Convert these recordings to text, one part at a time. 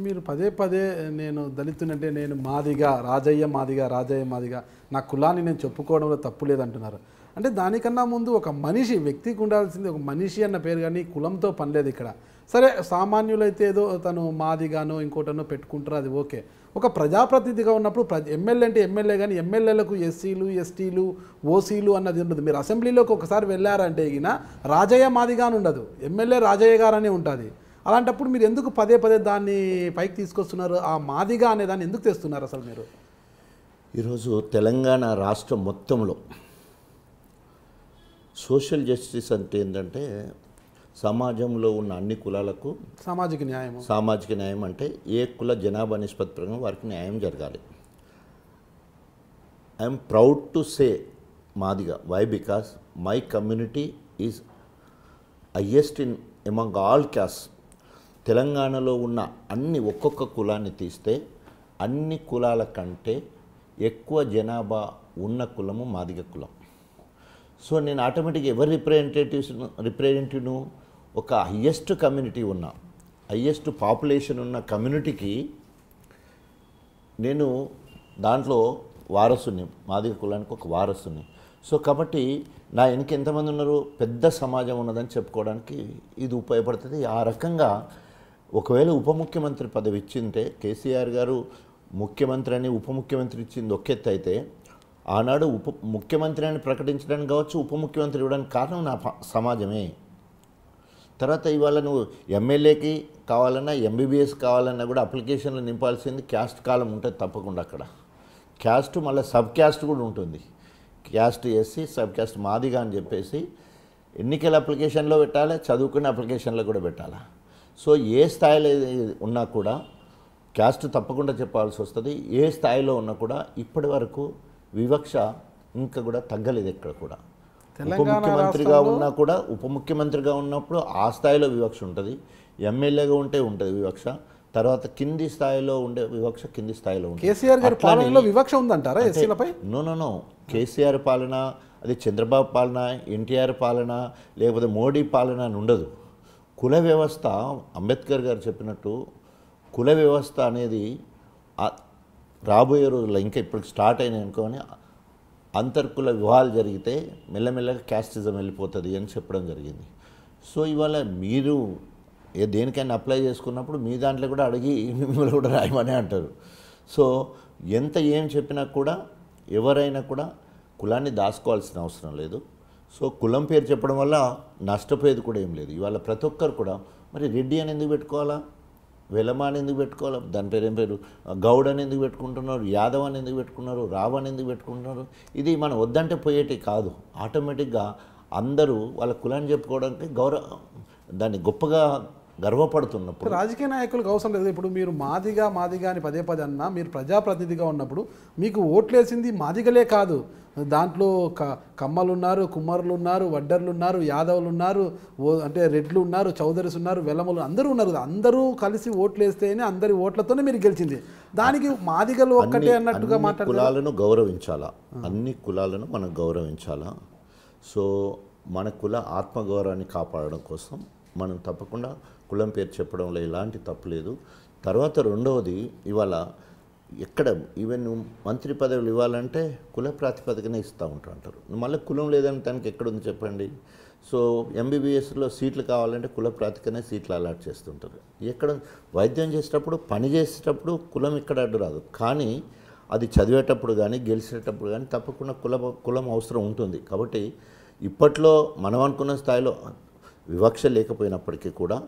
మీరు పదే పదే నేను దళితునంటే నేను మాదిగా రాజయ్య మాదిగా రాజయ్య మాదిగా నా కులాన్ని నేను చెప్పుకోవడంలో తప్పు లేదంటున్నారు. అంటే దానికన్నా ముందు ఒక మనిషి వ్యక్తికి ఉండాల్సింది ఒక మనిషి అన్న పేరు, కానీ కులంతో పని లేదు ఇక్కడ. సరే సామాన్యులైతే ఏదో తను మాదిగానో ఇంకోటనో పెట్టుకుంటారు, అది ఓకే. ఒక ప్రజాప్రతినిధిగా ఉన్నప్పుడు ఎమ్మెల్యే అంటే ఎమ్మెల్యే, కానీ ఎమ్మెల్యేలకు ఎస్సీలు ఎస్టీలు ఓసీలు అన్నది ఉండదు. మీరు అసెంబ్లీలోకి ఒకసారి వెళ్ళారంటే ఈయన రాజయ్య మాదిగా అని ఉండదు, ఎమ్మెల్యే రాజయ్య గారనే ఉంటుంది. అలాంటప్పుడు మీరు ఎందుకు పదే పదే దాన్ని పైకి తీసుకొస్తున్నారు? ఆ మాదిగా అనే దాన్ని ఎందుకు తెస్తున్నారు అసలు మీరు? ఈరోజు తెలంగాణ రాష్ట్రం మొత్తంలో సోషల్ జస్టిస్ అంటే ఏంటంటే సమాజంలో ఉన్న అన్ని కులాలకు సామాజిక న్యాయం అంటే ఏ కుల జనాభా నిష్పత్తి ప్రకారం వారికి న్యాయం జరగాలి. I'm proud to say Madiga. Why? Because my community is highest in among all caste. తెలంగాణలో ఉన్న అన్ని ఒక్కొక్క కులాన్ని తీస్తే అన్ని కులాల కంటే ఎక్కువ జనాభా ఉన్న కులము మాదిగ కులం. సో నేను ఆటోమేటిక్గా ఎవరి రిప్రజెంటేటివ్ను ఒక హయ్యెస్ట్ కమ్యూనిటీ ఉన్న హయ్యెస్ట్ పాపులేషన్ ఉన్న కమ్యూనిటీకి నేను దాంట్లో వారసుని, మాదిగ కులానికి ఒక వారసుని. సో కాబట్టి నా వెనక ఎంతమంది ఉన్నారు, పెద్ద సమాజం ఉన్నదని చెప్పుకోవడానికి ఇది ఉపయోగపడుతుంది. ఆ రకంగా ఒకవేళ ఉప ముఖ్యమంత్రి పదవి ఇచ్చింటే కేసీఆర్ గారు ముఖ్యమంత్రి అని ఉప ముఖ్యమంత్రి ఇచ్చింది ఒకెత్తి అయితే, ఆనాడు ఉప ముఖ్యమంత్రి అని ప్రకటించడానికి కావచ్చు, ఉప ముఖ్యమంత్రి ఇవ్వడానికి కారణం నా సమాజమే. తర్వాత ఇవాళ నువ్వు ఎమ్మెల్యేకి కావాలన్నా ఎంబీబీఎస్ కావాలన్నా కూడా అప్లికేషన్లు నింపాల్సింది క్యాస్ట్ కాలం ఉంటుంది తప్పకుండా. అక్కడ క్యాస్ట్ మళ్ళీ సబ్ క్యాస్ట్ కూడా ఉంటుంది. Caste SC, sub caste Madiga అని చెప్పేసి ఎన్నికల అప్లికేషన్లో పెట్టాలి, చదువుకునే అప్లికేషన్లో కూడా పెట్టాలి. సో ఏ స్థాయిలో ఉన్నా కూడా క్యాస్ట్ తప్పకుండా చెప్పాల్సి వస్తుంది. ఏ స్థాయిలో ఉన్నా కూడా ఇప్పటి వరకు వివక్ష ఇంకా కూడా తగ్గలేదు ఎక్కడ కూడా. ఉప ముఖ్యమంత్రిగా ఉన్నా కూడా ఉప ముఖ్యమంత్రిగా ఉన్నప్పుడు ఆ స్థాయిలో వివక్ష ఉంటుంది, ఎమ్మెల్యేగా ఉంటే ఉంటుంది వివక్ష, తర్వాత కింది స్థాయిలో ఉండే వివక్ష కింది స్థాయిలో ఉంటుంది. కేసీఆర్ గారి పాలనలో వివక్ష ఉందంటారా ఎస్సీలపై? నో. కేసీఆర్ పాలన, అది చంద్రబాబు పాలన, ఎన్టీఆర్ పాలన, లేకపోతే మోడీ పాలన అని ఉండదు. కుల వ్యవస్థ, అంబేద్కర్ గారు చెప్పినట్టు కుల వ్యవస్థ అనేది రాబోయే రోజుల్లో ఇంకా ఇప్పుడు స్టార్ట్ అయినాయి అనుకోని అంతర్కుల వివాహాలు జరిగితే మెల్లమెల్లగా క్యాస్టిజం వెళ్ళిపోతుంది అని చెప్పడం జరిగింది. సో ఇవాళ మీరు దేనికైనా అప్లై చేసుకున్నప్పుడు మీ దాంట్లో కూడా అడిగి మిమ్మల్ని కూడా రాయమని అంటారు. సో ఎంత ఏం చెప్పినా కూడా ఎవరైనా కూడా కులాన్ని దాచుకోవాల్సిన అవసరం లేదు. సో కులం పేరు చెప్పడం వల్ల నష్టపోయేది కూడా ఏం లేదు. ఇవాళ ప్రతి ఒక్కరు కూడా మరి రెడ్డి అని ఎందుకు పెట్టుకోవాలా, వెలమ అని ఎందుకు పెట్టుకోవాలి, దాని పేరు ఏం పేరు, గౌడ్ అని ఎందుకు పెట్టుకుంటున్నారు, యాదవ్ అని ఎందుకు పెట్టుకున్నారు, రావ్ అని ఎందుకు పెట్టుకుంటున్నారు? ఇది మనం వద్దంటే పోయేటి కాదు. ఆటోమేటిక్గా అందరూ వాళ్ళ కులాన్ని చెప్పుకోవడానికి దాన్ని గొప్పగా గర్వపడుతున్నప్పుడు రాజకీయ నాయకులకు అవసరం లేదు. ఇప్పుడు మీరు మాదిగా అని పదే పదే అన్నా, మీరు ప్రజాప్రతినిధిగా ఉన్నప్పుడు మీకు ఓట్లేసింది మాదిగలే కాదు, దాంట్లో కమ్మలు ఉన్నారు, కుమ్మరులు ఉన్నారు, వడ్డర్లు ఉన్నారు, యాదవులు ఉన్నారు, అంటే రెడ్లు ఉన్నారు, చౌదరిస్ ఉన్నారు, వెలమలు అందరూ ఉన్నారు. అందరూ కలిసి ఓట్లేస్తేనే అందరి ఓట్లతోనే మీరు గెలిచింది. దానికి మాదిగలు ఒక్కటే అన్నట్టుగా కులాలను గౌరవించాలా, అన్ని కులాలను మనం గౌరవించాలా. సో మన కుల ఆత్మగౌరవాన్ని కాపాడడం కోసం మనం తప్పకుండా కులం పేరు చెప్పడంలో ఎలాంటి తప్పు లేదు. తర్వాత రెండవది, ఇవాళ ఎక్కడ ఈవెన్ మంత్రి పదవులు ఇవ్వాలంటే కుల ప్రాతిపదికనే ఇస్తూ ఉంటారు. మళ్ళీ కులం లేదని దానికి ఎక్కడుంది చెప్పండి. సో ఎంబీబీఎస్లో సీట్లు కావాలంటే కుల ప్రాతిపదికనే సీట్లు అలాట్ చేస్తుంటారు. ఎక్కడ వైద్యం చేసేటప్పుడు, పని చేసేటప్పుడు కులం ఇక్కడ అడ్డు రాదు, కానీ అది చదివేటప్పుడు కానీ గెలిచేటప్పుడు కానీ తప్పకుండా కులం అవసరం ఉంటుంది. కాబట్టి ఇప్పట్లో మనం అనుకున్న స్థాయిలో వివక్ష లేకపోయినప్పటికీ కూడా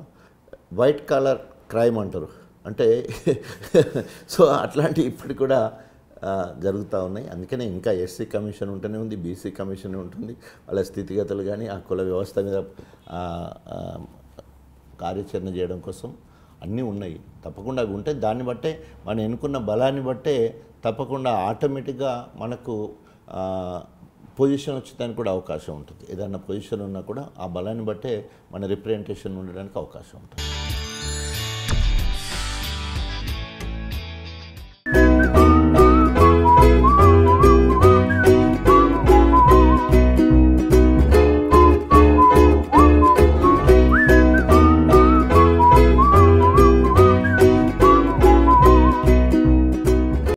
వైట్ కాలర్ క్రైమ్ అంటారు, అంటే సో అట్లాంటి ఇప్పటికి కూడా జరుగుతూ ఉన్నాయి. అందుకనే ఇంకా ఎస్సీ కమిషన్ ఉంటూనే ఉంది, బీసీ కమిషన్ ఉంటుంది. వాళ్ళ స్థితిగతులు కానీ ఆ కుల వ్యవస్థ మీద కార్యాచరణ చేయడం కోసం అన్నీ ఉన్నాయి. తప్పకుండా అవి ఉంటాయి. దాన్ని బట్టే మనం ఎన్నుకున్న బలాన్ని బట్టే తప్పకుండా ఆటోమేటిక్గా మనకు పొజిషన్ వచ్చేదానికి కూడా అవకాశం ఉంటుంది. ఏదైనా పొజిషన్ ఉన్నా కూడా ఆ బలాన్ని బట్టే మన రిప్రజెంటేషన్ ఉండడానికి అవకాశం ఉంటుంది.